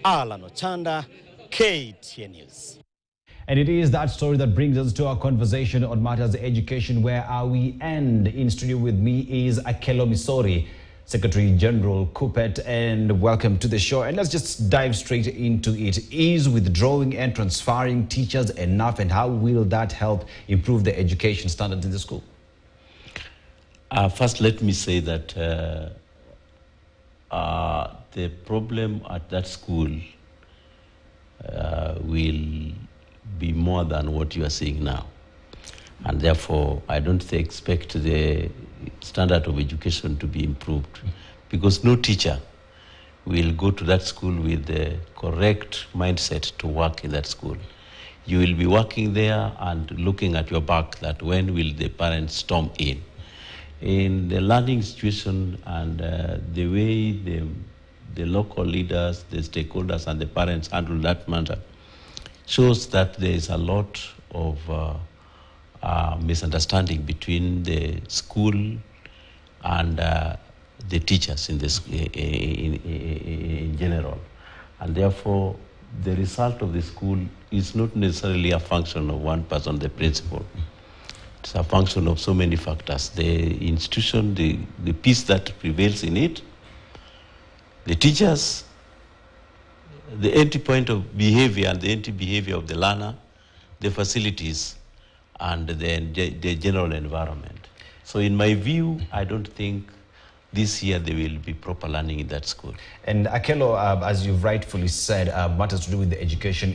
Alan Ochanda, KTN News. And it is that story that brings us to our conversation on matters education, where we end. In studio with me is Akelo Misori, Secretary General Kupet, and welcome to the show. And let's just dive straight into it. Is withdrawing and transferring teachers enough, and how will that help improve the education standards in the school? First, let me say that the problem at that school will be more than what you are seeing now. And therefore, I don't expect the standard of education to be improved, because no teacher will go to that school with the correct mindset to work in that school. You will be working there and looking at your back that when will the parents storm in. In the learning situation and the way the local leaders, the stakeholders and the parents handle that matter shows that there is a lot of misunderstanding between the school and the teachers in general. And therefore, the result of the school is not necessarily a function of one person, the principal. It's a function of so many factors. The institution, the peace that prevails in it, the teachers, the entry point of behavior and the entry behavior of the learner, the facilities, and then the general environment. So in my view, I don't think this year there will be proper learning in that school. And Akelo, as you've rightfully said, matters to do with the education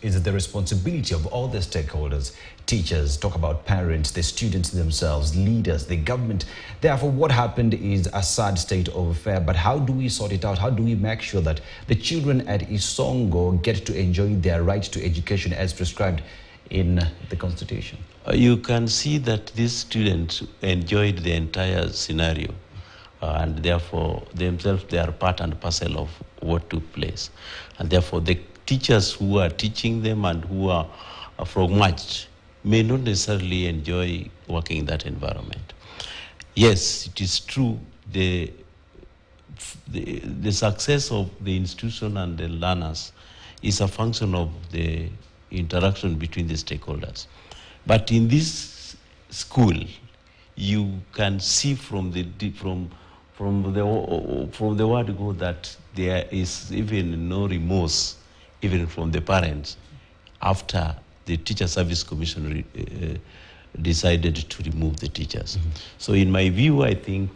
is the responsibility of all the stakeholders, teachers, talk about parents, the students themselves, leaders, the government. Therefore, what happened is a sad state of affair, but how do we sort it out? How do we make sure that the children at Isongo get to enjoy their right to education as prescribed in the Constitution? You can see that these students enjoyed the entire scenario. And therefore, themselves, they are part and parcel of what took place. And therefore, the teachers who are teaching them and who are from much may not necessarily enjoy working in that environment. Yes, it is true, the success of the institution and the learners is a function of the interaction between the stakeholders. But in this school, you can see from the word go that there is even no remorse, even from the parents, after the Teacher Service Commission decided to remove the teachers. Mm-hmm. So in my view, I think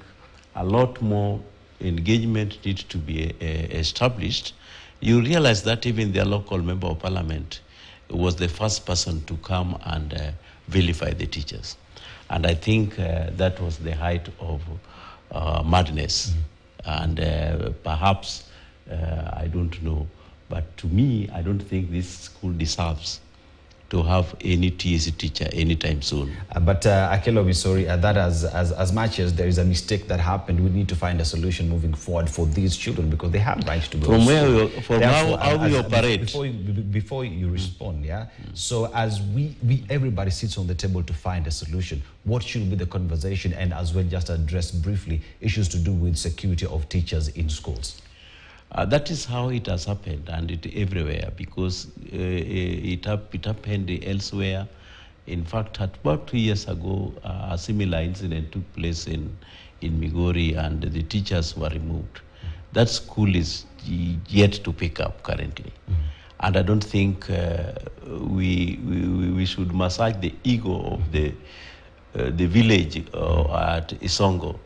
a lot more engagement needs to be established. You realize that even their local member of parliament was the first person to come and vilify the teachers. And I think that was the height of madness. Mm-hmm. And perhaps, I don't know, but to me, I don't think this school deserves to have any TSC teacher anytime soon. But Akelo Misori, that as much as there is a mistake that happened, we need to find a solution moving forward for these children, because they have rights to go from to school. From how we operate. Before you respond, yeah? So as everybody sits on the table to find a solution, what should be the conversation, and as well just address briefly issues to do with security of teachers in schools? That is how it has happened, and it everywhere, because it happened elsewhere. In fact, about 2 years ago, a similar incident took place in Migori, and the teachers were removed. That school is yet to pick up currently. And I don't think we should massage the ego of the village at Isongo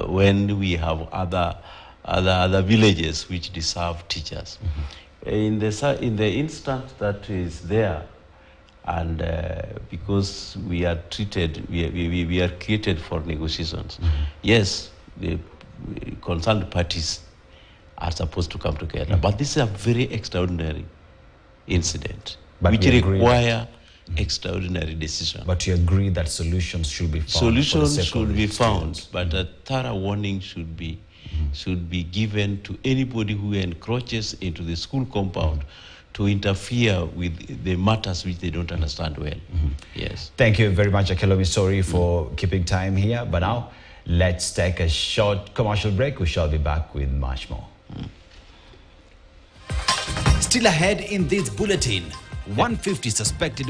when we have other villages which deserve teachers. In the instant that is there, and because we are treated, we are created for negotiations. Yes, the concerned parties are supposed to come together, but this is a very extraordinary incident, which require extraordinary decision. But you agree that solutions should be found? Solutions should be found, but a thorough warning should be given to anybody who encroaches into the school compound to interfere with the matters which they don't understand well. Yes. Thank you very much, Akelo Misori, for keeping time here. But now, let's take a short commercial break. We shall be back with much more. Still ahead in this bulletin, 150 suspected